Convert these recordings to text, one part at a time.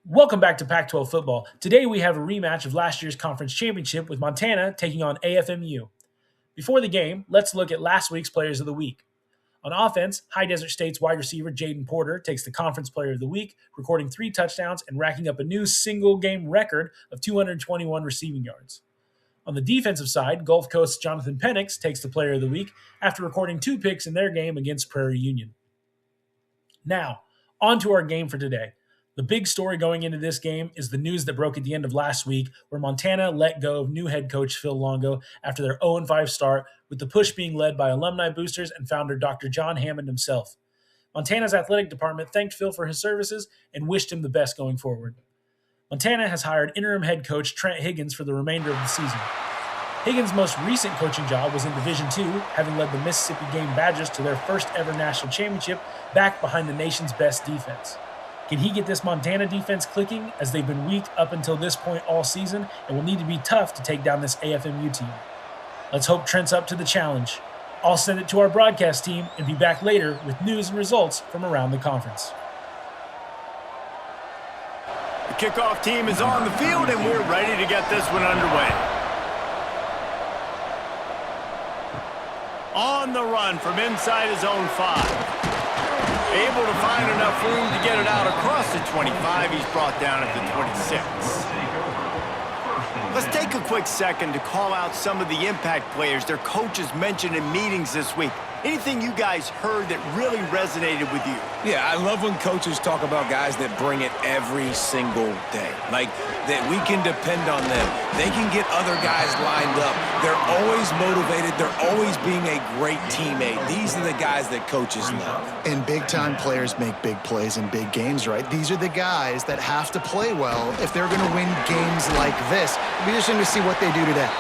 Welcome back to Pac-12 football. Today we have a rematch of last year's conference championship with Montana taking on AFMU. Before the game, let's look at last week's Players of the Week. On offense, High Desert State's wide receiver Jaden Porter takes the Conference Player of the Week, recording 3 touchdowns and racking up a new single-game record of 221 receiving yards. On the defensive side, Gulf Coast's Jonathan Penix takes the Player of the Week after recording 2 picks in their game against Prairie Union. Now, on to our game for today. The big story going into this game is the news that broke at the end of last week where Montana let go of new head coach Phil Longo after their 0-5 start, with the push being led by alumni boosters and founder Dr. John Hammond himself. Montana's athletic department thanked Phil for his services and wished him the best going forward. Montana has hired interim head coach Trent Higgins for the remainder of the season. Higgins' most recent coaching job was in Division II, having led the Mississippi Game Badgers to their first ever national championship, back behind the nation's best defense. Can he get this Montana defense clicking, as they've been weak up until this point all season and will need to be tough to take down this AFMU team? Let's hope Trent's up to the challenge. I'll send it to our broadcast team and be back later with news and results from around the conference. The kickoff team is on the field and we're ready to get this one underway. On the run from inside his own 5. Able to find enough room to get it out across the 25. He's brought down at the 26. Let's take a quick second to call out some of the impact players their coaches mentioned in meetings this week. Anything you guys heard that really resonated with you? Yeah, I love when coaches talk about guys that bring it every single day. Like, that we can depend on them. They can get other guys lined up. They're always motivated. They're always being a great teammate. These are the guys that coaches love. And big-time players make big plays in big games, right? These are the guys that have to play well if they're going to win games like this. It'll be interesting to see what they do today.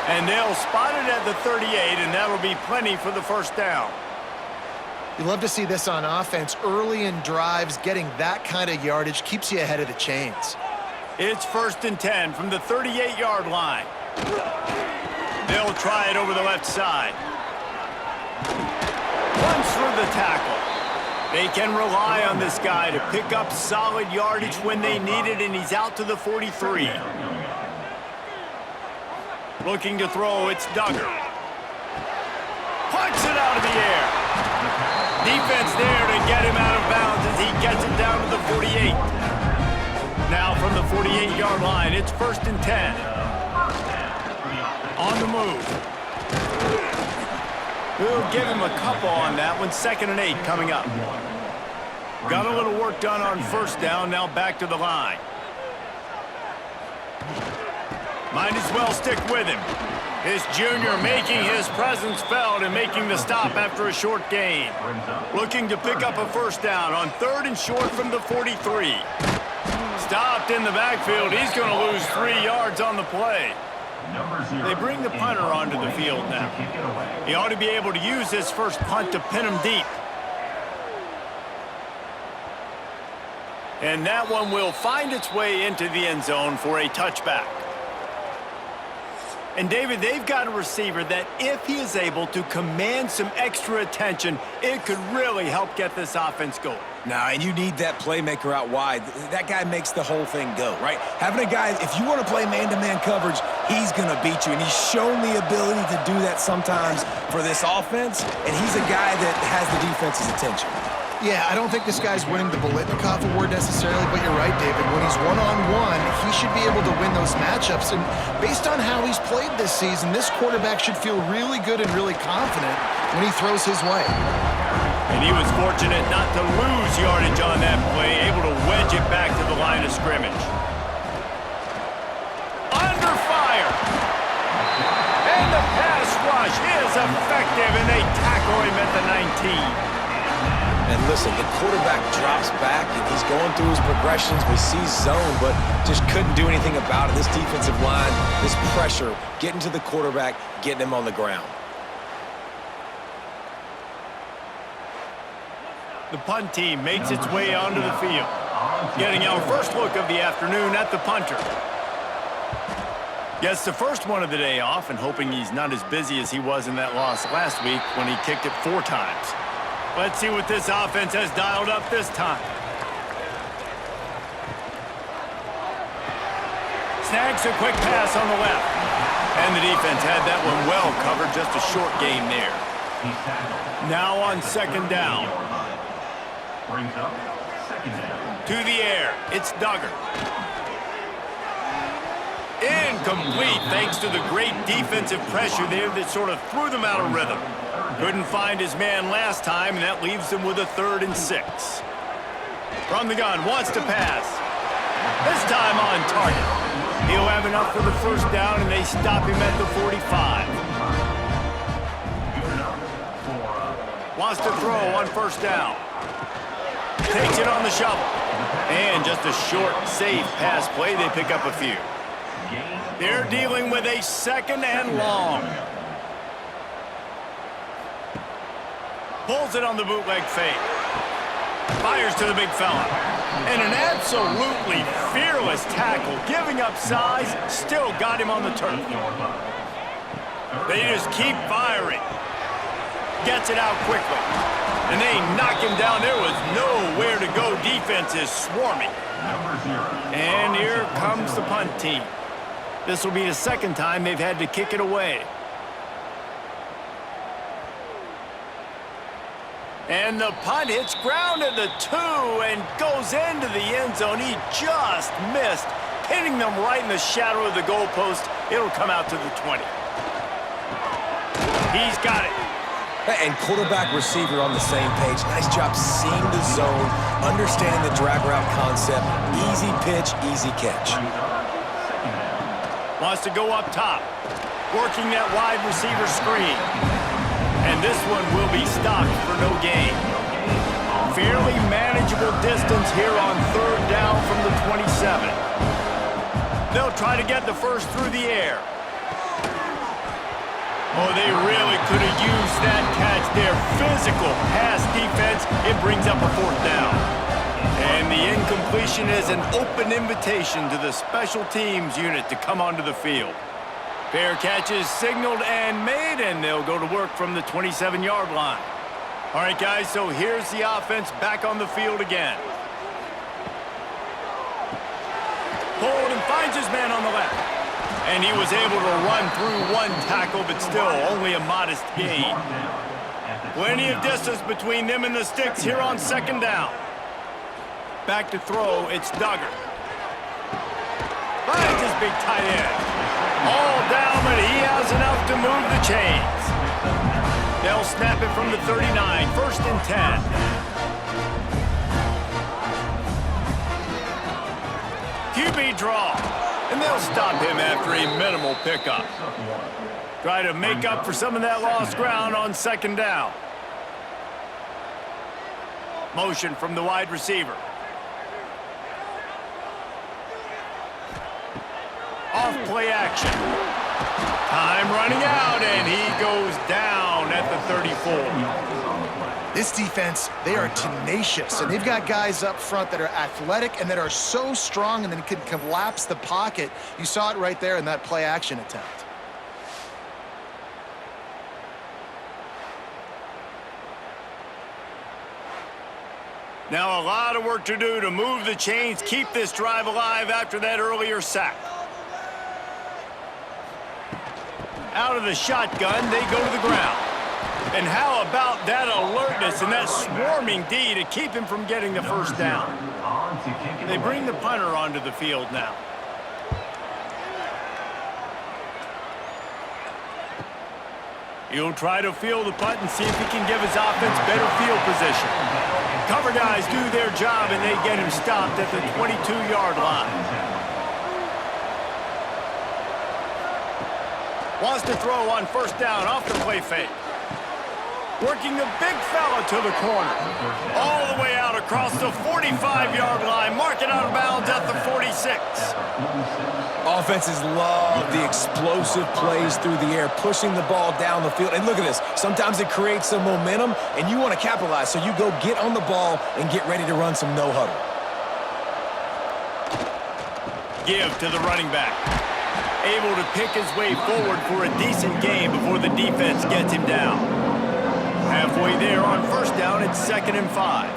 And they'll spot it at the 38, and that'll be plenty for the first down. You love to see this on offense. Early in drives, getting that kind of yardage keeps you ahead of the chains. It's 1st and 10 from the 38-yard line. They'll try it over the left side. Runs through the tackle. They can rely on this guy to pick up solid yardage when they need it, and he's out to the 43. Looking to throw, it's Duggar. Punts it out of the air. Defense there to get him out of bounds as he gets it down to the 48. Now from the 48-yard line, it's 1st and 10. On the move. We'll give him a couple on that one. 2nd and 8 coming up. Got a little work done on 1st down, now back to the line. Might as well stick with him. This junior making his presence felt and making the stop after a short gain. Looking to pick up a 1st down on 3rd and short from the 43. Stopped in the backfield. He's going to lose 3 yards on the play. They bring the punter onto the field now. He ought to be able to use his first punt to pin him deep. And that one will find its way into the end zone for a touchback. And, David, they've got a receiver that if he is able to command some extra attention, it could really help get this offense going. Nah, and you need that playmaker out wide. That guy makes the whole thing go, right? Having a guy, if you want to play man-to-man coverage, he's going to beat you. And he's shown the ability to do that sometimes for this offense, and he's a guy that has the defense's attention. Yeah, I don't think this guy's winning the Bolitnikov award necessarily, but you're right, David. When he's one-on-one, he should be able to win those matchups. And based on how he's played this season, this quarterback should feel really good and really confident when he throws his way. And he was fortunate not to lose yardage on that play, able to wedge it back to the line of scrimmage. Under fire! And the pass rush is effective, and they tackle him at the 19. And listen, the quarterback drops back, and he's going through his progressions. We see zone, but just couldn't do anything about it. This defensive line, this pressure, getting to the quarterback, getting him on the ground. The punt team makes its way onto the field. Getting our first look of the afternoon at the punter. Gets the first one of the day off and hoping he's not as busy as he was in that loss last week when he kicked it 4 times. Let's see what this offense has dialed up this time. snags a quick pass on the left. And the defense had that one well covered, just a short game there. Now on second down. To the air, it's Duggar. Incomplete, thanks to the great defensive pressure there that sort of threw them out of rhythm. Couldn't find his man last time, and that leaves them with a 3rd and 6. From the gun, wants to pass. This time on target. He'll have enough for the first down, and they stop him at the 45. Wants to throw on first down. Takes it on the shovel. And just a short, safe pass play. They pick up a few. They're dealing with a 2nd and long. Pulls it on the bootleg fake. Fires to the big fella. And an absolutely fearless tackle. Giving up size, still got him on the turf. They just keep firing. Gets it out quickly. And they knock him down. There was nowhere to go. Defense is swarming. And here comes the punt team. This will be the 2nd time they've had to kick it away. And the punt hits ground at the 2 and goes into the end zone. He just missed, hitting them right in the shadow of the goalpost. It'll come out to the 20. He's got it. And quarterback receiver on the same page. Nice job seeing the zone, understanding the drag route concept. Easy pitch, easy catch. Wants to go up top, working that wide receiver screen. And this one will be stopped for no gain. Fairly manageable distance here on 3rd down from the 27. They'll try to get the first through the air. Oh, they really could have used that catch there. Physical pass defense. It brings up a 4th down. And the incompletion is an open invitation to the special teams unit to come onto the field. Fair catch is signaled and made, and they'll go to work from the 27-yard line. All right, guys, so here's the offense back on the field again. Hold and finds his man on the left. And he was able to run through one tackle, but still only a modest gain. Plenty of distance between them and the sticks here on 2nd down. Back to throw, it's Duggar. Finds his big tight end. All down, but he has enough to move the chains. They'll snap it from the 39, 1st and 10. QB draw, and they'll stop him after a minimal pickup. Try to make up for some of that lost ground on 2nd down. Motion from the wide receiver. Off play action. Time running out, and he goes down at the 34. This defense, they are tenacious, and they've got guys up front that are athletic and that are so strong and then can collapse the pocket. You saw it right there in that play action attempt. Now a lot of work to do to move the chains, keep this drive alive after that earlier sack. Out of the shotgun, they go to the ground. And how about that alertness and that swarming D to keep him from getting the first down? They bring the punter onto the field now. He'll try to field the punt and see if he can give his offense better field position. Cover guys do their job, and they get him stopped at the 22-yard line. Wants to throw on 1st down off the play fake. Working the big fella to the corner. All the way out across the 45-yard line. Marking out of bounds at the 46. Offenses love the explosive plays through the air, pushing the ball down the field. And look at this. Sometimes it creates some momentum, and you want to capitalize. So you go get on the ball and get ready to run some no-huddle. Give to the running back. Able to pick his way forward for a decent gain before the defense gets him down. Halfway there on 1st down, it's 2nd and 5.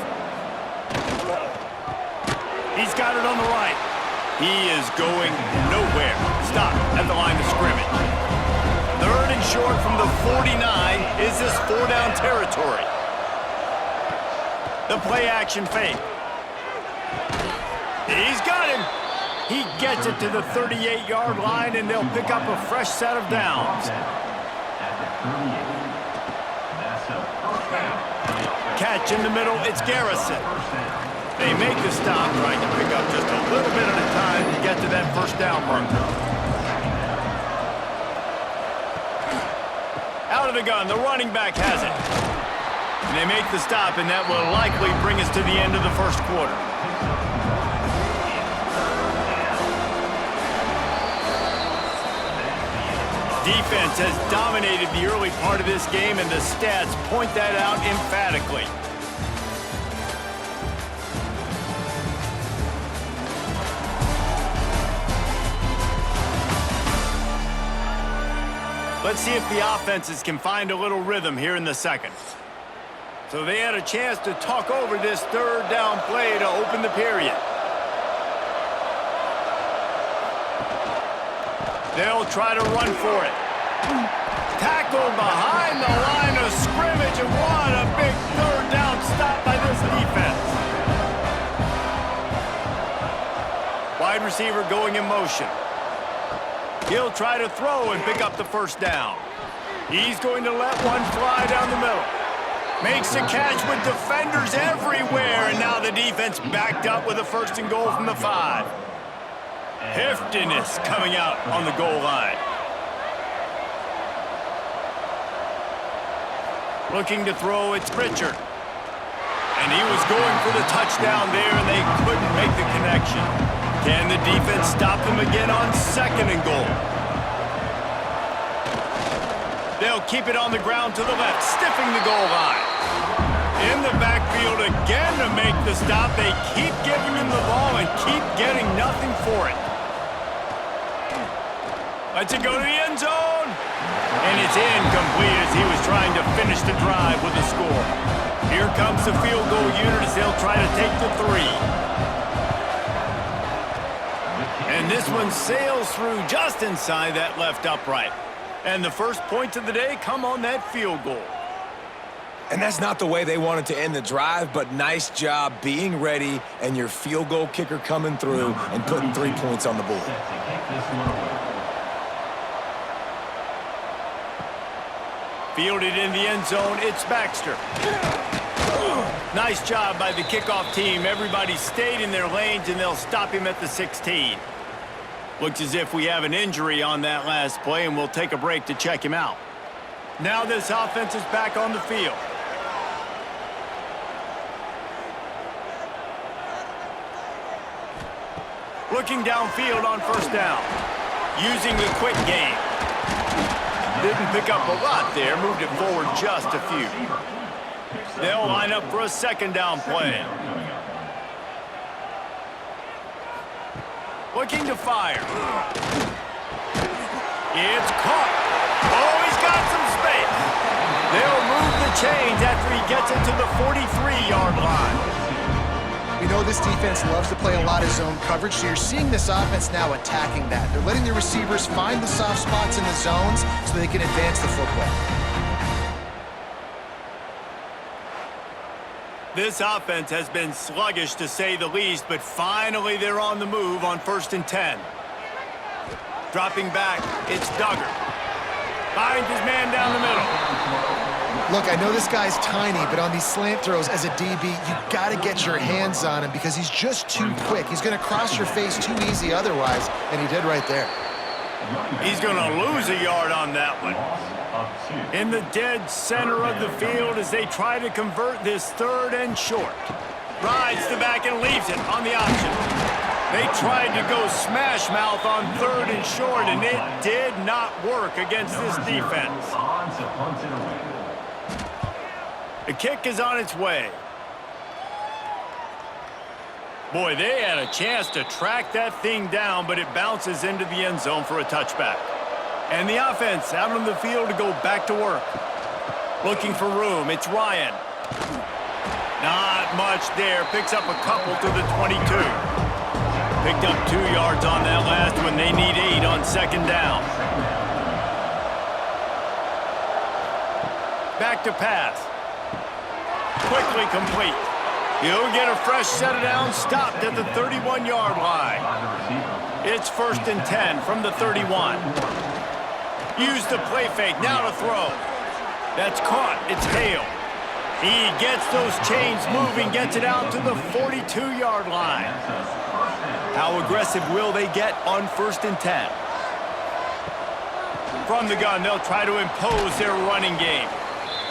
He's got it on the right. He is going nowhere. Stop at the line of scrimmage. 3rd and short from the 49. Is this 4-down territory? The play action fake. He's got him. He gets it to the 38-yard line, and they'll pick up a fresh set of downs. Catch in the middle, it's Garrison. They make the stop, trying to pick up just a little bit at a time to get to that first down marker. Out of the gun, the running back has it. And they make the stop, and that will likely bring us to the end of the first quarter. Defense has dominated the early part of this game, and the stats point that out emphatically. Let's see if the offenses can find a little rhythm here in the second. So they had a chance to talk over this 3rd down play to open the period. They'll try to run for it. Tackled behind the line of scrimmage, and what a big 3rd down stop by this defense. Wide receiver going in motion. He'll try to throw and pick up the first down. He's going to let one fly down the middle. Makes a catch with defenders everywhere, and now the defense backed up with a 1st and goal from the 5. Heftiness coming out on the goal line. Looking to throw, it's Pritchard. And he was going for the touchdown there, and they couldn't make the connection. Can the defense stop them again on 2nd and goal? They'll keep it on the ground to the left, stiffing the goal line. In the backfield again to make the stop. They keep giving him the ball and keep getting nothing for it. Lets it go to the end zone. And it's incomplete as he was trying to finish the drive with a score. Here comes the field goal unit as they'll try to take the 3. And this one sails through just inside that left upright. And the first points of the day come on that field goal. And that's not the way they wanted to end the drive, but nice job being ready and your field goal kicker coming through and putting 3 points on the board. Fielded in the end zone, it's Baxter. Nice job by the kickoff team. Everybody stayed in their lanes, and they'll stop him at the 16. Looks as if we have an injury on that last play, and we'll take a break to check him out. Now this offense is back on the field. Looking downfield on 1st down. Using the quick game. Didn't pick up a lot there, moved it forward just a few. They'll line up for a 2nd down play. Looking to fire. It's caught. Oh, he's got some space. They'll move the chains after he gets it to the 43-yard line. We know this defense loves to play a lot of zone coverage, so you're seeing this offense now attacking that. They're letting the receivers find the soft spots in the zones so they can advance the football. This offense has been sluggish to say the least, but finally they're on the move on 1st and 10. Dropping back, it's Duggar. Finds his man down the middle. Look, I know this guy's tiny, but on these slant throws as a DB, you got to get your hands on him because he's just too quick. He's going to cross your face too easy otherwise, and he did right there. He's going to lose a yard on that one. In the dead center of the field as they try to convert this 3rd and short. Rides the back and leaves it on the option. They tried to go smash mouth on 3rd and short, and it did not work against this defense. The kick is on its way. Boy, they had a chance to track that thing down, but it bounces into the end zone for a touchback. And the offense out on the field to go back to work. Looking for room, it's Ryan. Not much there, picks up a couple to the 22. Picked up 2 yards on that last one. They need 8 on second down. Back to pass. Quickly complete. He'll get a fresh set of downs, stopped at the 31-yard line. It's 1st and 10 from the 31. Use the play fake, now to throw. That's caught, it's Hale. He gets those chains moving, gets it out to the 42-yard line. How aggressive will they get on 1st and 10? From the gun, they'll try to impose their running game.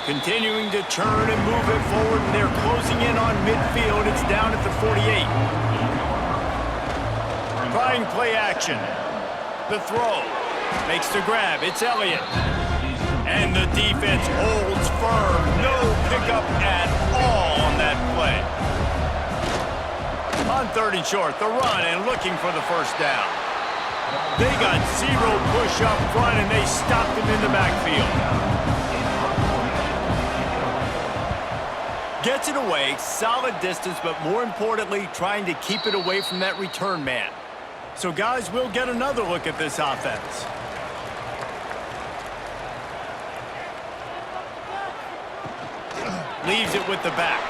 Continuing to turn and move it forward, and they're closing in on midfield. It's down at the 48. Trying play action. The throw. Makes the grab. It's Elliott. And the defense holds firm. No pickup at all on that play. On 3rd and short, the run and looking for the first down. They got 0 push up front, and they stopped him in the backfield. Gets it away, solid distance, but more importantly, trying to keep it away from that return man. So guys, we'll get another look at this offense. Leaves it with the back.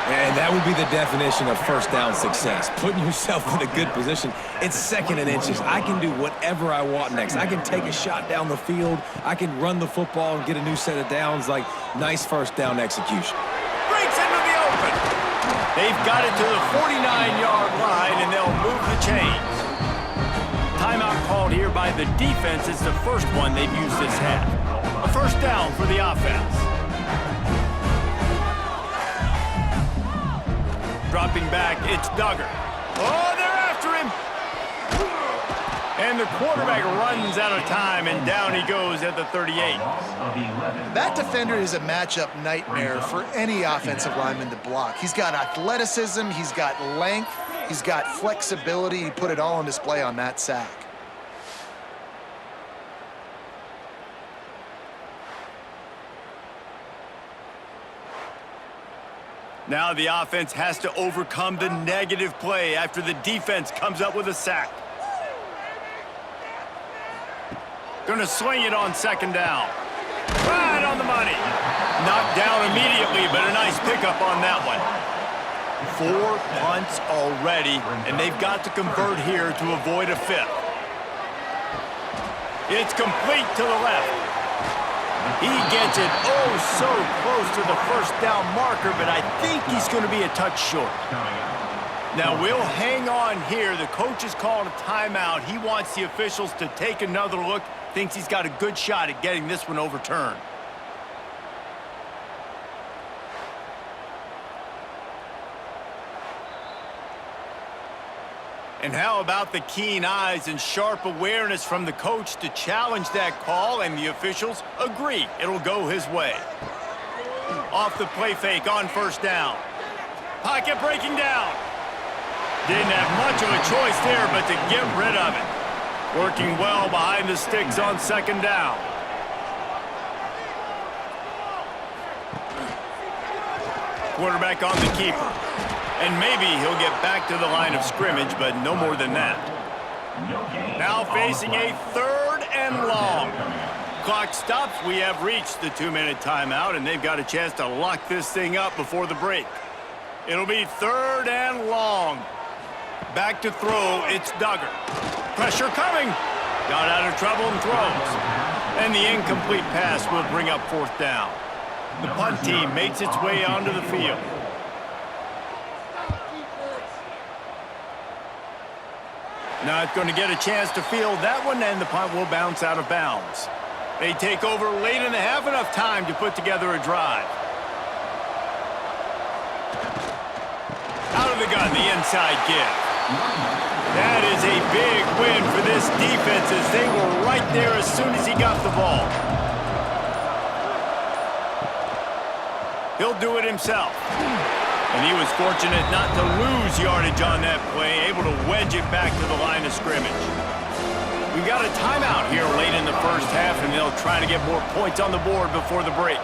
And that would be the definition of first down success. Putting yourself in a good position. It's 2nd and inches. I can do whatever I want next. I can take a shot down the field. I can run the football and get a new set of downs. Like, nice first down execution. Breaks into the open. They've got it to the 49-yard line, and they'll move the chains. Timeout called here by the defense. It's the first one they've used this half. A first down for the offense. Dropping back, it's Duggar. Oh, they're after him! And the quarterback runs out of time, and down he goes at the 38. That defender is a matchup nightmare for any offensive lineman to block. He's got athleticism, he's got length, he's got flexibility. He put it all on display on that sack. Now the offense has to overcome the negative play after the defense comes up with a sack. Gonna swing it on second down. Right on the money. Knocked down immediately, but a nice pickup on that one. 4 punts already, and they've got to convert here to avoid a 5th. It's complete to the left. He gets it so close to the first down marker, but I think he's going to be a touch short. Now we'll hang on here. The coach has called a timeout. He wants the officials to take another look. Thinks he's got a good shot at getting this one overturned. And how about the keen eyes and sharp awareness from the coach to challenge that call, and the officials agree it'll go his way. Off the play fake on first down. Pocket breaking down. Didn't have much of a choice there but to get rid of it. Working well behind the sticks on second down. Quarterback on the keeper. And maybe he'll get back to the line of scrimmage, but no more than that. Now facing a 3rd and long. Clock stops. We have reached the 2-minute timeout, and they've got a chance to lock this thing up before the break. It'll be 3rd and long. Back to throw. It's Duggar. Pressure coming. Got out of trouble and throws. And the incomplete pass will bring up 4th down. The punt team makes its way onto the field. Now it's going to get a chance to field that one, and the punt will bounce out of bounds. They take over late in the half, enough time to put together a drive. Out of the gun, the inside give. That is a big win for this defense, as they were right there as soon as he got the ball. He'll do it himself. And he was fortunate not to lose yardage on that play, able to wedge it back to the line of scrimmage. We've got a timeout here late in the first half, and they'll try to get more points on the board before the break.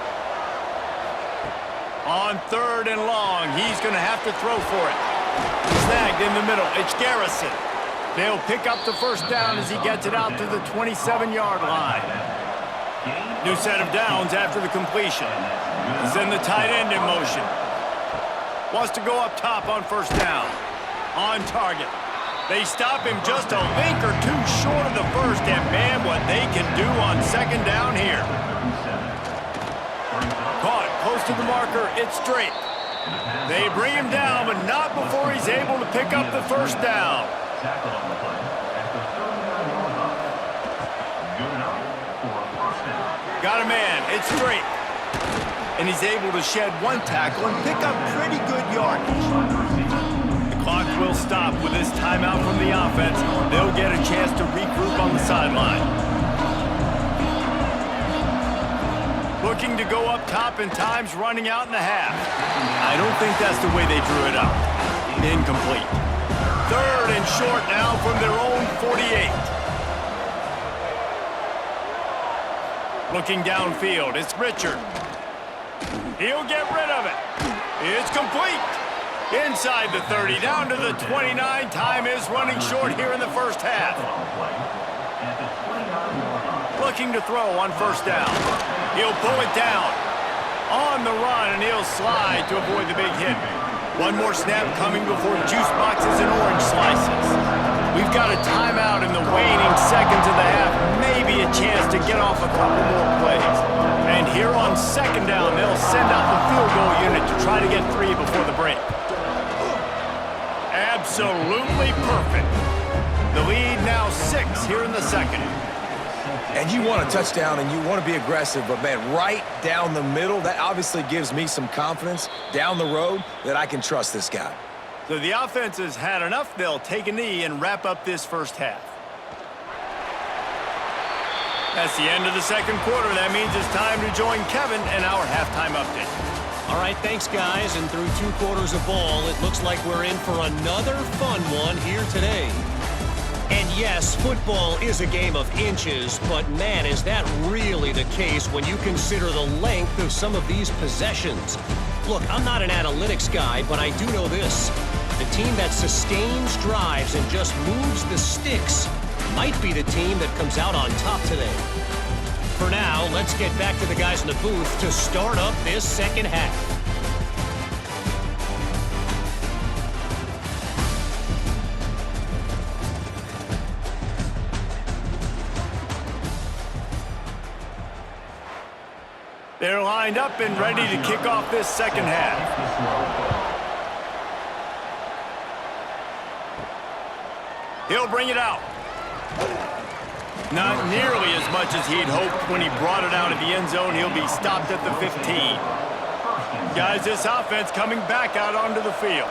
On 3rd and long, he's going to have to throw for it. Snagged in the middle. It's Garrison. They'll pick up the first down as he gets it out to the 27-yard line. New set of downs after the completion. Send the tight end in motion. Wants to go up top on first down. On target. They stop him just a link or two short of the first, and man, what they can do on second down here. Caught close to the marker. It's straight. They bring him down, but not before he's able to pick up the first down. Got a man. It's straight. And he's able to shed one tackle and pick up pretty good yardage. The clock will stop with this timeout from the offense. They'll get a chance to regroup on the sideline. Looking to go up top, and time's running out in the half. I don't think that's the way they drew it up. Incomplete. Third and short now from their own 48. Looking downfield, it's Richard. He'll get rid of it. It's complete. Inside the 30, down to the 29. Time is running short here in the first half. Looking to throw on first down. He'll pull it down. On the run, and he'll slide to avoid the big hit. One more snap coming before juice boxes and orange slices. We've got a timeout in the waning seconds of the half. Maybe a chance to get off a couple more plays. And here on second down, they'll send out the field goal unit to try to get 3 before the break. Absolutely perfect. The lead now 6 here in the second. And you want a touchdown and you want to be aggressive, but man, right down the middle, that obviously gives me some confidence down the road that I can trust this guy. So the offense has had enough. They'll take a knee and wrap up this first half. That's the end of the second quarter. That means it's time to join Kevin and our halftime update. All right, thanks, guys. And through 2 quarters of ball, it looks like we're in for another fun one here today. And yes, football is a game of inches, but man, is that really the case when you consider the length of some of these possessions. Look, I'm not an analytics guy, but I do know this. The team that sustains drives and just moves the sticks might be the team that comes out on top today. For now, let's get back to the guys in the booth to start up this second half. They're lined up and ready to kick off this second half. He'll bring it out. Not nearly as much as he'd hoped when he brought it out of the end zone. He'll be stopped at the 15. Guys, this offense coming back out onto the field.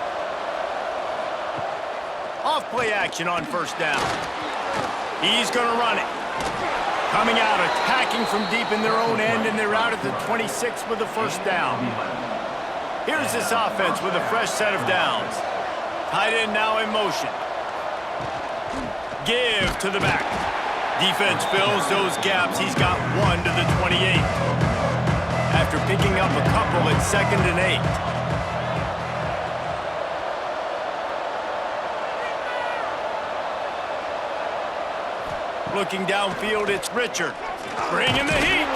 Off play action on first down. He's going to run it. Coming out, attacking from deep in their own end, and they're out at the 26 with the first down. Here's this offense with a fresh set of downs. Tight end now in motion. Give to the back. Defense fills those gaps. He's got 1 to the 28. After picking up a couple at 2nd and 8. Looking downfield, it's Richard. Bringing the heat.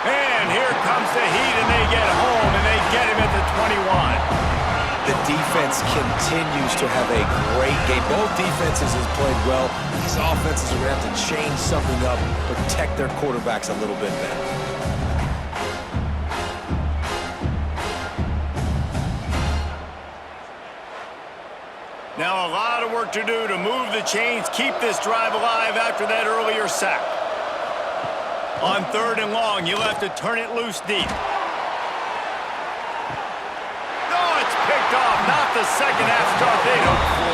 And here comes the heat, and they get home, and they get him at the 21. The defense continues to have a great game. Both defenses have played well. These offenses are going to have to change something up, protect their quarterbacks a little bit better. Now a lot of work to do to move the chains, keep this drive alive after that earlier sack. On 3rd and long, you'll have to turn it loose deep. Oh, it's picked off. Not the second half start they'd hoped for.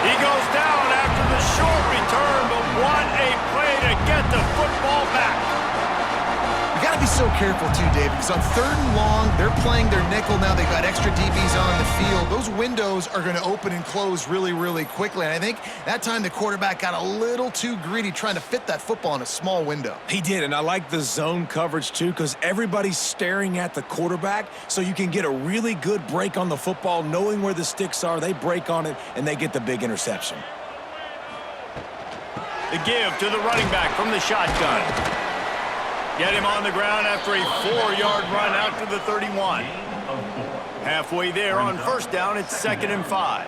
He goes down after the short return, but what a play to get the football back. You got to be so careful too, David, because on 3rd and long, they're playing their nickel now. They've got extra DBs on the field. Those windows are going to open and close really, really quickly. And I think that time the quarterback got a little too greedy trying to fit that football in a small window. He did, and I like the zone coverage too because everybody's staring at the quarterback, so you can get a really good break on the football, knowing where the sticks are. They break on it, and they get the big interception. The give to the running back from the shotgun. Get him on the ground after a 4-yard run out to the 31. Halfway there on 1st down, it's 2nd and 5.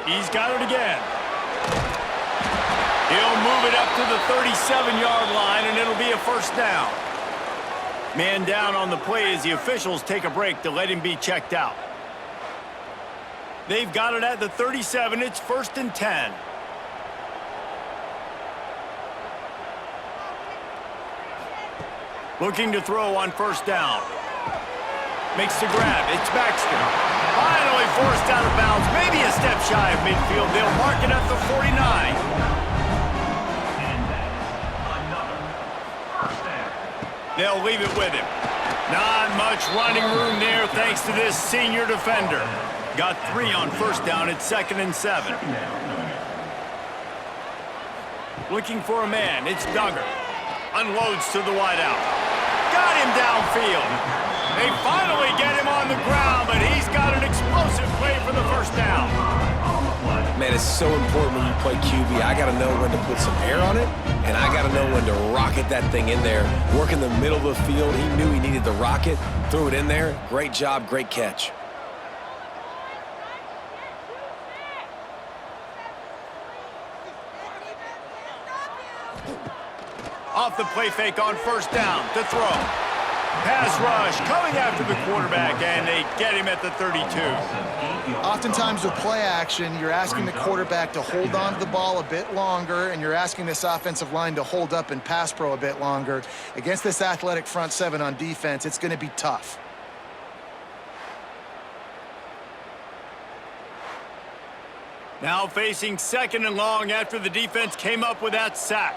He's got it again. He'll move it up to the 37-yard line, and it'll be a 1st down. Man down on the play as the officials take a break to let him be checked out. They've got it at the 37. It's 1st and 10. Looking to throw on 1st down. Makes the grab. It's Baxter. Finally forced out of bounds. Maybe a step shy of midfield. They'll mark it at the 49. They'll leave it with him. Not much running room there thanks to this senior defender. Got 3 on 1st down. It's 2nd and 7. Looking for a man. It's Duggar. Unloads to the wideout. Got him downfield. They finally get him on the ground, but he's got an explosive play for the 1st down. Man, it's so important when you play QB. I got to know when to put some air on it, and I got to know when to rocket that thing in there. Work in the middle of the field. He knew he needed the rocket. Threw it in there. Great job, great catch. Off the play fake on 1st down to throw. Pass rush coming after the quarterback, and they get him at the 32. Oftentimes with play action, you're asking the quarterback to hold on to the ball a bit longer, and you're asking this offensive line to hold up and pass pro a bit longer. Against this athletic front 7 on defense, it's going to be tough. Now facing 2nd and long after the defense came up with that sack.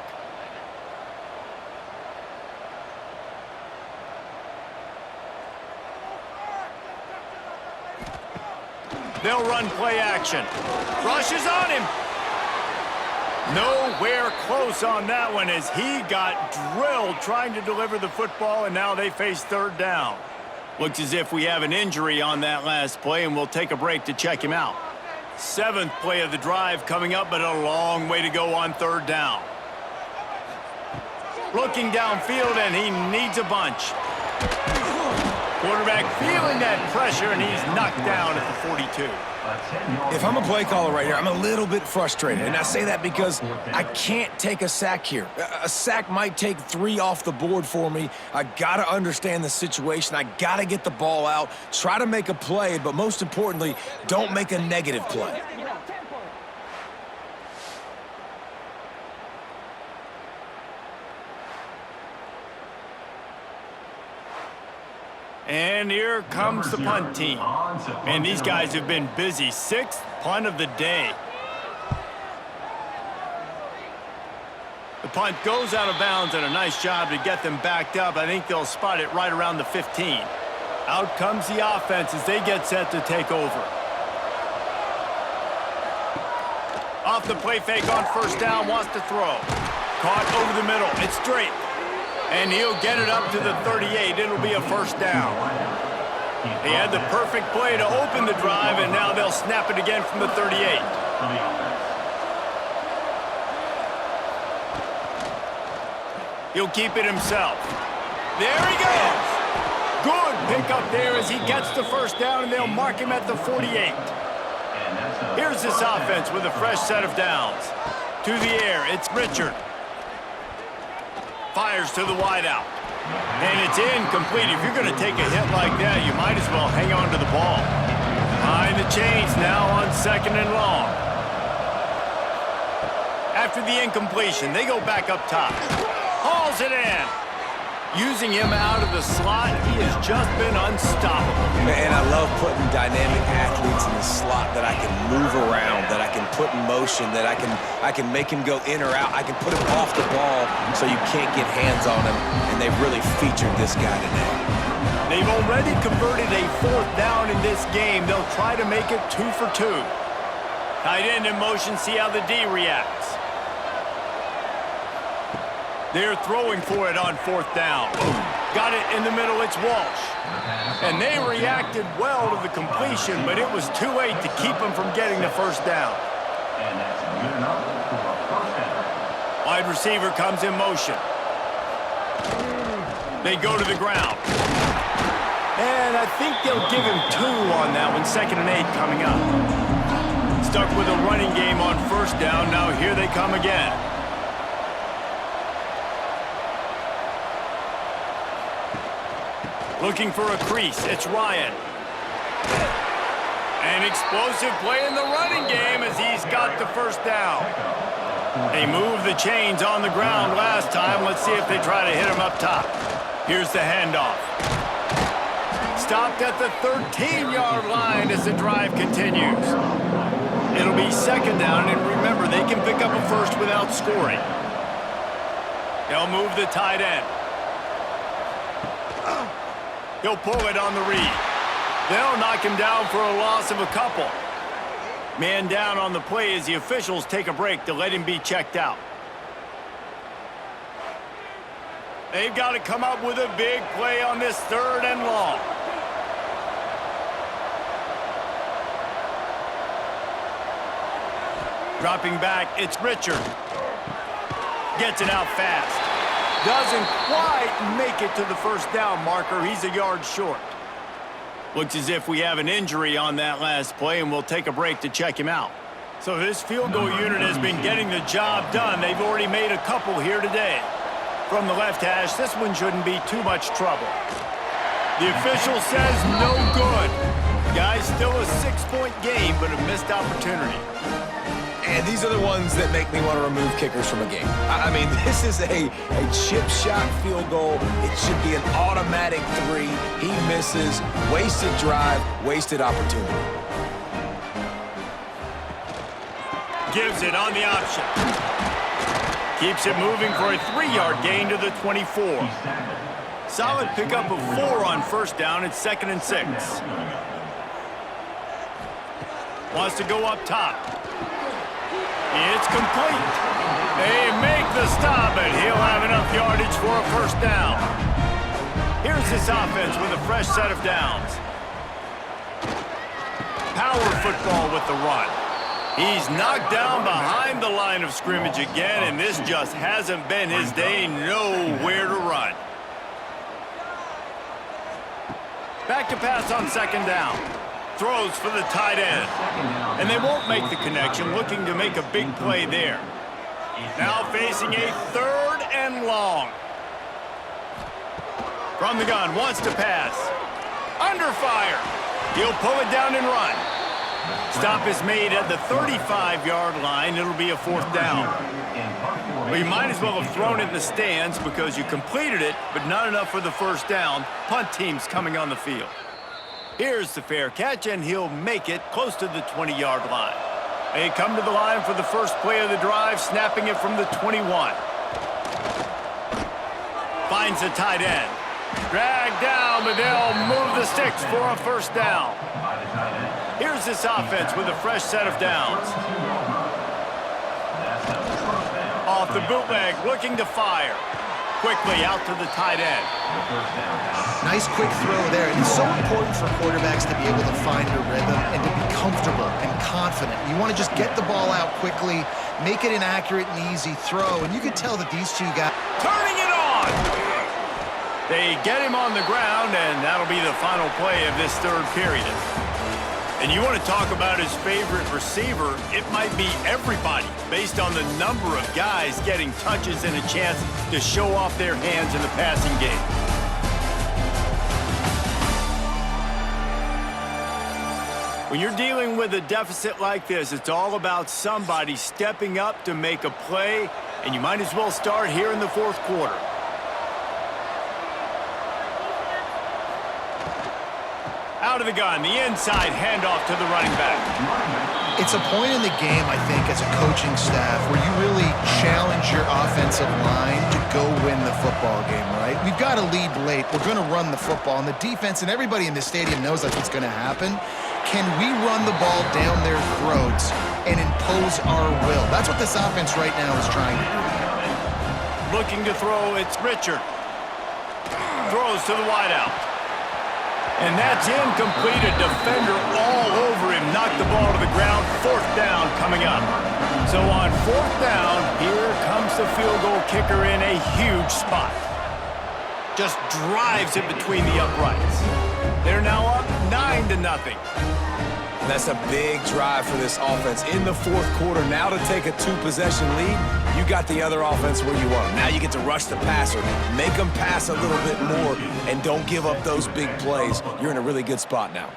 They'll run play action. Rushes on him. Nowhere close on that one as he got drilled trying to deliver the football, and now they face 3rd down. Looks as if we have an injury on that last play, and we'll take a break to check him out. 7th play of the drive coming up, but a long way to go on 3rd down. Looking downfield, and he needs a bunch. Quarterback feeling that pressure, and he's knocked down at the 42. If I'm a play caller right here, I'm a little bit frustrated. And I say that because I can't take a sack here. A sack might take 3 off the board for me. I got to understand the situation. I got to get the ball out, try to make a play, but most importantly, don't make a negative play. And here comes the punt team. And these guys have been busy. 6th punt of the day. The punt goes out of bounds, and a nice job to get them backed up. I think they'll spot it right around the 15. Out comes the offense as they get set to take over. Off the play fake on 1st down, wants to throw. Caught over the middle. It's straight. And he'll get it up to the 38. It'll be a 1st down. He had the perfect play to open the drive, and now they'll snap it again from the 38. He'll keep it himself. There he goes. Good pickup there as he gets the 1st down, and they'll mark him at the 48. Here's this offense with a fresh set of downs. To the air, it's Richard. Fires to the wideout. And it's incomplete. If you're going to take a hit like that, you might as well hang on to the ball. Behind the chains now on 2nd and long. After the incompletion, they go back up top. Hauls it in. Using him out of the slot, he has just been unstoppable. And I love putting dynamic athletes in the slot that I can move around, that I can put in motion, that I can make him go in or out. I can put him off the ball so you can't get hands on him, and they've really featured this guy today. They've already converted a 4th down in this game. They'll try to make it 2 for 2. Tight end in motion, see how the D reacts. They're throwing for it on 4th down. Got it in the middle, it's Walsh. And they reacted well to the completion, but it was too late to keep them from getting the 1st down. Wide receiver comes in motion. They go to the ground. And I think they'll give him 2 on that one, 2nd and 8 coming up. Stuck with a running game on 1st down, now here they come again. Looking for a crease, it's Ryan. An explosive play in the running game as he's got the 1st down. They moved the chains on the ground last time. Let's see if they try to hit him up top. Here's the handoff. Stopped at the 13-yard line as the drive continues. It'll be 2nd down, and remember, they can pick up a 1st without scoring. They'll move the tight end. He'll pull it on the read. They'll knock him down for a loss of a couple. Man down on the play as the officials take a break to let him be checked out. They've got to come up with a big play on this 3rd and long. Dropping back, it's Richard. Gets it out fast. Doesn't quite make it to the 1st down marker. He's a yard short. Looks as if we have an injury on that last play, and we'll take a break to check him out. So this field goal unit has been getting the job done. They've already made a couple here today. From the left hash, this one shouldn't be too much trouble. The official says no good. Guys, still a 6-point game, but a missed opportunity. And these are the ones that make me want to remove kickers from a game. I mean, this is a chip shot field goal. It should be an automatic 3. He misses. Wasted drive, wasted opportunity. Gives it on the option. Keeps it moving for a 3-yard gain to the 24. Solid pickup of 4 on 1st down. It's 2nd and 6. Wants to go up top. It's complete. They make the stop, and he'll have enough yardage for a 1st down. Here's this offense with a fresh set of downs. Power football with the run. He's knocked down behind the line of scrimmage again, and this just hasn't been his day. Nowhere to run. Back to pass on 2nd down. Throws for the tight end. And they won't make the connection, looking to make a big play there. Now facing a 3rd and long. From the gun, wants to pass. Under fire. He'll pull it down and run. Stop is made at the 35-yard line. It'll be a 4th down. Well, you might as well have thrown it in the stands because you completed it, but not enough for the 1st down. Punt team's coming on the field. Here's the fair catch, and he'll make it close to the 20-yard line. They come to the line for the first play of the drive, snapping it from the 21. Finds the tight end. Dragged down, but they'll move the sticks for a 1st down. Here's this offense with a fresh set of downs. Off the bootleg, looking to fire. Quickly out to the tight end. Nice quick throw there. It's so important for quarterbacks to be able to find a rhythm and to be comfortable and confident. You want to just get the ball out quickly, make it an accurate and easy throw, and you can tell that these 2 guys... Turning it on! They get him on the ground, and that'll be the final play of this 3rd period. And you want to talk about his favorite receiver, it might be everybody, based on the number of guys getting touches and a chance to show off their hands in the passing game. When you're dealing with a deficit like this, it's all about somebody stepping up to make a play, and you might as well start here in the 4th quarter. out of the gun, the inside handoff to the running back. It's a point in the game, I think, as a coaching staff where you really challenge your offensive line to go win the football game, right? We've got to lead late. We're going to run the football, and the defense and everybody in the stadium knows that's what's going to happen. Can we run the ball down their throats and impose our will? That's what this offense right now is trying to do. Looking to throw, it's Richard. Throws to the wideout. And that's incomplete. A defender all over him. Knocked the ball to the ground. 4th down coming up. So on 4th down, here comes the field goal kicker in a huge spot. Just drives it between the uprights. They're now up 9-0. That's a big drive for this offense in the 4th quarter. Now to take a 2-possession lead, you got the other offense where you want them. Now you get to rush the passer, make them pass a little bit more, and don't give up those big plays. You're in a really good spot now.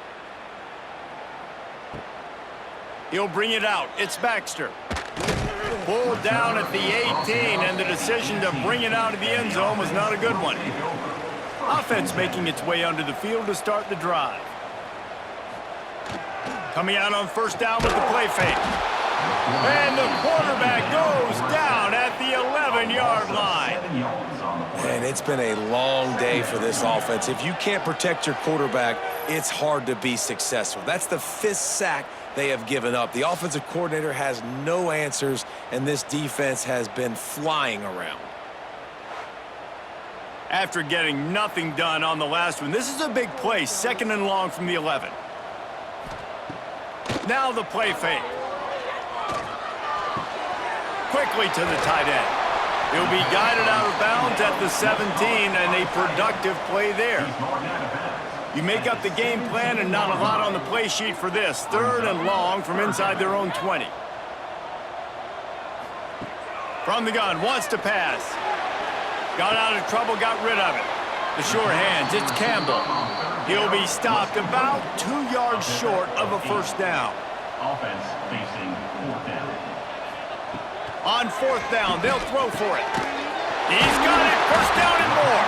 He'll bring it out. It's Baxter. Pulled down at the 18, and the decision to bring it out of the end zone was not a good one. Offense making its way under the field to start the drive. Coming out on 1st down with the play fake. And the quarterback goes down at the 11-yard line. And it's been a long day for this offense. If you can't protect your quarterback, it's hard to be successful. That's the 5th sack they have given up. The offensive coordinator has no answers, and this defense has been flying around. After getting nothing done on the last one, this is a big play, 2nd and long from the 11. Now the play fake. Quickly to the tight end. He'll be guided out of bounds at the 17, and a productive play there. You make up the game plan and not a lot on the play sheet for this. 3rd and long from inside their own 20. From the gun, wants to pass. Got out of trouble, got rid of it. The sure hands, it's Campbell. He'll be stopped about 2 yards short of a 1st down. Offense facing 4th down. On 4th down, they'll throw for it. He's got it, 1st down and more.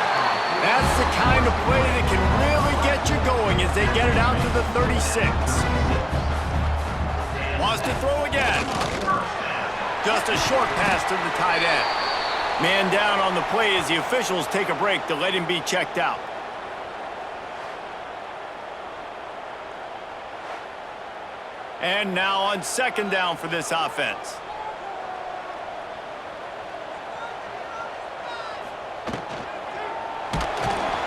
That's the kind of play that can really get you going as they get it out to the 36. Wants to throw again. Just a short pass to the tight end. Man down on the play as the officials take a break to let him be checked out. And now on 2nd down for this offense.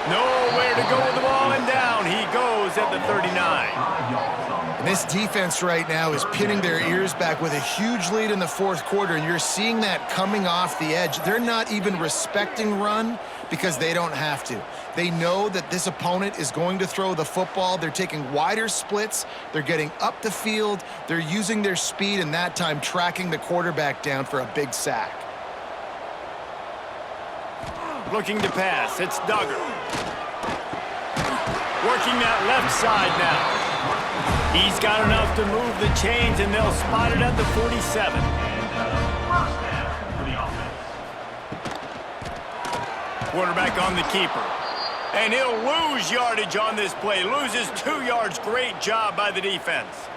Nowhere to go with the ball, and down he goes at the 39. And this defense right now is pinning their ears back with a huge lead in the 4th quarter, and you're seeing that coming off the edge. They're not even respecting run because they don't have to. They know that this opponent is going to throw the football. They're taking wider splits. They're getting up the field. They're using their speed, and that time tracking the quarterback down for a big sack. Looking to pass, it's Duggar. Working that left side now. He's got enough to move the chains, and they'll spot it at the 47. Quarterback on the keeper. And he'll lose yardage on this play. Loses 2 yards. Great job by the defense.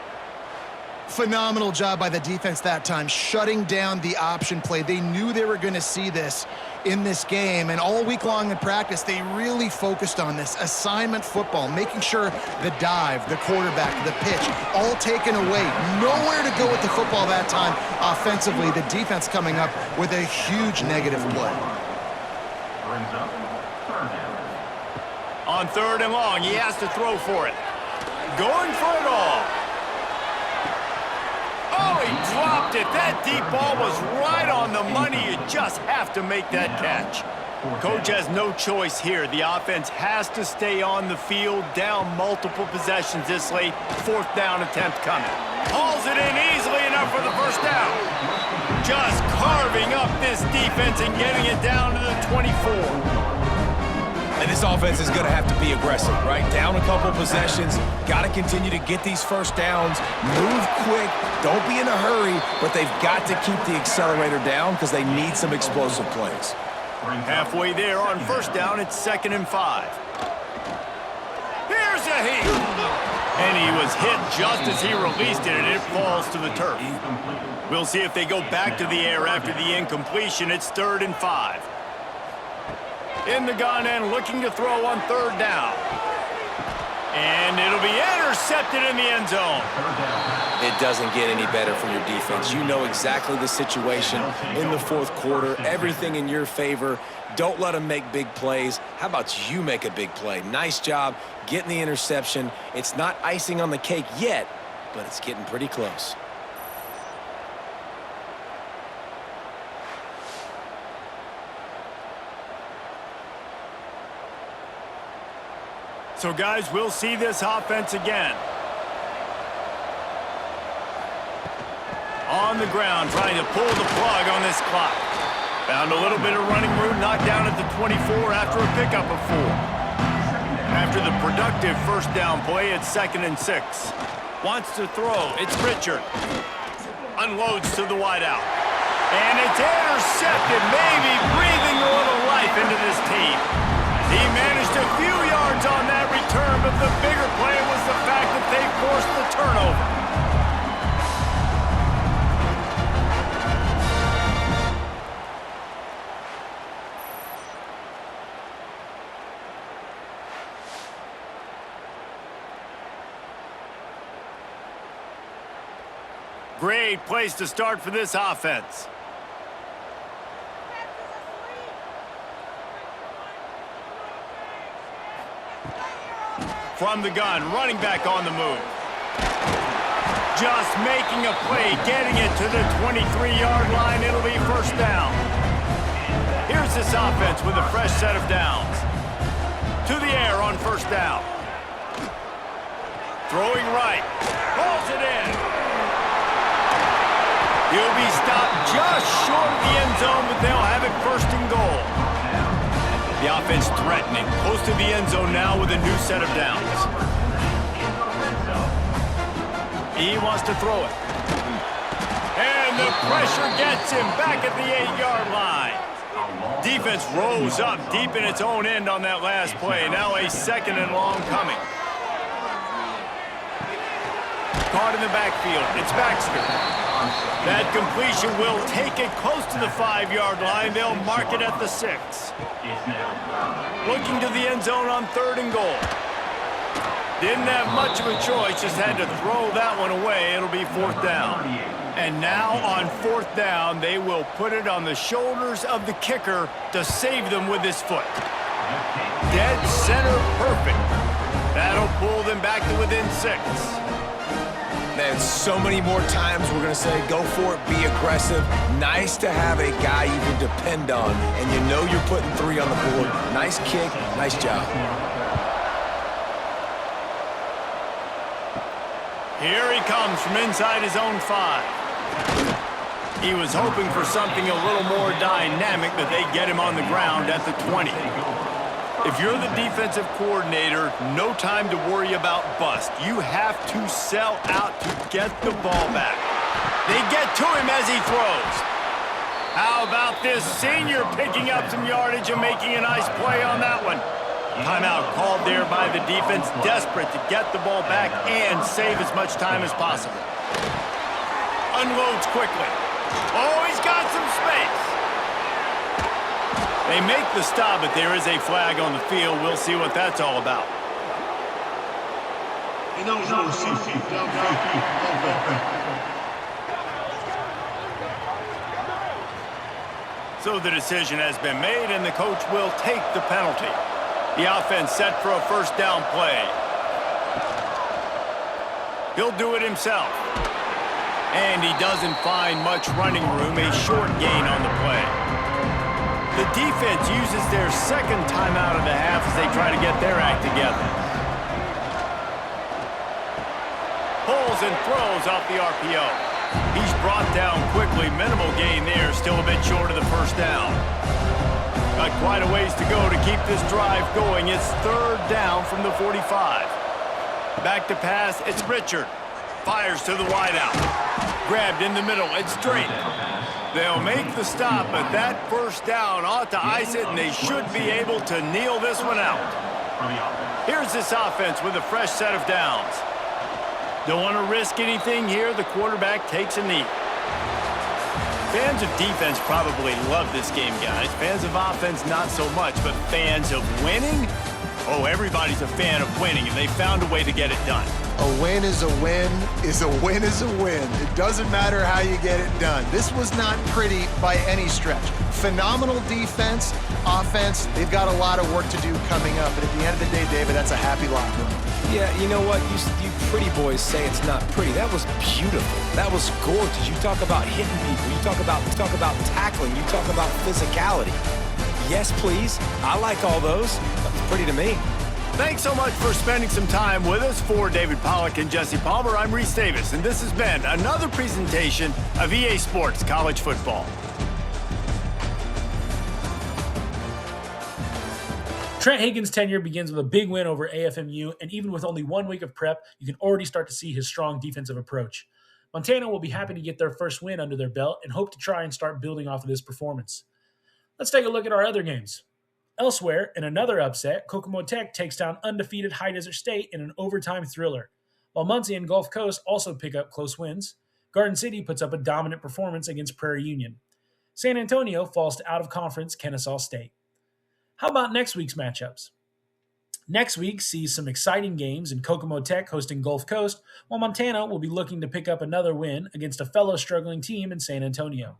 Phenomenal job by the defense that time, shutting down the option play. They knew they were going to see this in this game, and all week long in practice, they really focused on this assignment football, making sure the dive, the quarterback, the pitch, all taken away. Nowhere to go with the football that time offensively. The defense coming up with a huge negative play. On 3rd and long, he has to throw for it. Going for it all. Oh, he dropped it. That deep ball was right on the money. You just have to make that catch. Coach has no choice here. The offense has to stay on the field, down multiple possessions this late. 4th down attempt coming. Hauls it in easily enough for the 1st down. Just carving up this defense and getting it down to the 24. And this offense is going to have to be aggressive, right? Down a couple possessions, got to continue to get these 1st downs, move quick, don't be in a hurry, but they've got to keep the accelerator down because they need some explosive plays. Halfway there on 1st down, it's 2nd and 5. Here's a heat. And he was hit just as he released it, and it falls to the turf. We'll see if they go back to the air after the incompletion. It's 3rd and 5. In the gun and looking to throw on 3rd down. And it'll be intercepted in the end zone. It doesn't get any better for your defense. You know exactly the situation in the 4th quarter, everything in your favor. Don't let them make big plays. How about you make a big play? Nice job getting the interception. It's not icing on the cake yet, but it's getting pretty close. So, guys, we'll see this offense again. On the ground, trying to pull the plug on this clock. Found a little bit of running room, knocked down at the 24 after a pickup of 4. After the productive first down play, it's 2nd and 6. Wants to throw. It's Richard. Unloads to the wideout. And it's intercepted, maybe breathing a little life into this team. He managed a few yards on that return, but the bigger play was the fact that they forced the turnover. Great place to start for this offense. From the gun, running back on the move. Just making a play, getting it to the 23-yard line. It'll be 1st down. Here's this offense with a fresh set of downs. To the air on 1st down. Throwing right. Pulls it in. He'll be stopped just short of the end zone, but they'll have it 1st and goal. The offense threatening, close to the end zone now with a new set of downs. He wants to throw it. And the pressure gets him back at the 8-yard line. Defense rose up deep in its own end on that last play. Now a 2nd and long coming. Caught in the backfield. It's Baxter. That completion will take it close to the 5-yard line. They'll mark it at the 6. Looking to the end zone on 3rd and goal. Didn't have much of a choice, just had to throw that one away. It'll be 4th down. And now on 4th down, they will put it on the shoulders of the kicker to save them with his foot. Dead center perfect. That'll pull them back to within 6. Man, so many more times we're going to say, go for it, be aggressive. Nice to have a guy you can depend on, and you know you're putting 3 on the board. Nice kick, nice job. Here he comes from inside his own 5. He was hoping for something a little more dynamic, but they get him on the ground at the 20. If you're the defensive coordinator, no time to worry about bust. You have to sell out to get the ball back. They get to him as he throws. How about this senior picking up some yardage and making a nice play on that one? Timeout called there by the defense, desperate to get the ball back and save as much time as possible. Unloads quickly. Oh, he's got some space. They make the stop, but there is a flag on the field. We'll see what that's all about. So the decision has been made, and the coach will take the penalty. The offense set for a 1st down play. He'll do it himself. And he doesn't find much running room, a short gain on the play. The defense uses their 2nd timeout of the half as they try to get their act together. Pulls and throws off the RPO. He's brought down quickly. Minimal gain there, still a bit short of the 1st down. Got quite a ways to go to keep this drive going. It's 3rd down from the 45. Back to pass, it's Richard. Fires to the wideout. Grabbed in the middle, it's Drake. They'll make the stop, but that 1st down ought to ice it, and they should be able to kneel this one out. Here's this offense with a fresh set of downs. Don't want to risk anything here. The quarterback takes a knee. Fans of defense probably love this game, guys. Fans of offense, not so much. But fans of winning? Oh, everybody's a fan of winning, and they found a way to get it done. A win is a win is a win is a win. It doesn't matter how you get it done. This was not pretty by any stretch. Phenomenal defense, offense. They've got a lot of work to do coming up. But at the end of the day, David, that's a happy locker room. Yeah, you know what? You pretty boys say it's not pretty. That was beautiful. That was gorgeous. You talk about hitting people. You talk about tackling. You talk about physicality. Yes, please. I like all those. That's pretty to me. Thanks so much for spending some time with us. For David Pollack and Jesse Palmer, I'm Reese Davis, and this has been another presentation of EA Sports College Football. Trent Hagan's tenure begins with a big win over AFMU, and even with only 1 week of prep, you can already start to see his strong defensive approach. Montana will be happy to get their first win under their belt and hope to try and start building off of this performance. Let's take a look at our other games. Elsewhere, in another upset, Kokomo Tech takes down undefeated High Desert State in an overtime thriller. While Muncie and Gulf Coast also pick up close wins, Garden City puts up a dominant performance against Prairie Union. San Antonio falls to out-of-conference Kennesaw State. How about next week's matchups? Next week sees some exciting games in Kokomo Tech hosting Gulf Coast, while Montana will be looking to pick up another win against a fellow struggling team in San Antonio.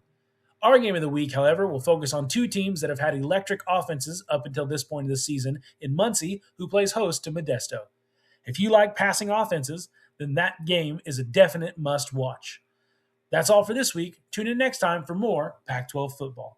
Our game of the week, however, will focus on two teams that have had electric offenses up until this point of the season in Muncie, who plays host to Modesto. If you like passing offenses, then that game is a definite must-watch. That's all for this week. Tune in next time for more Pac-12 football.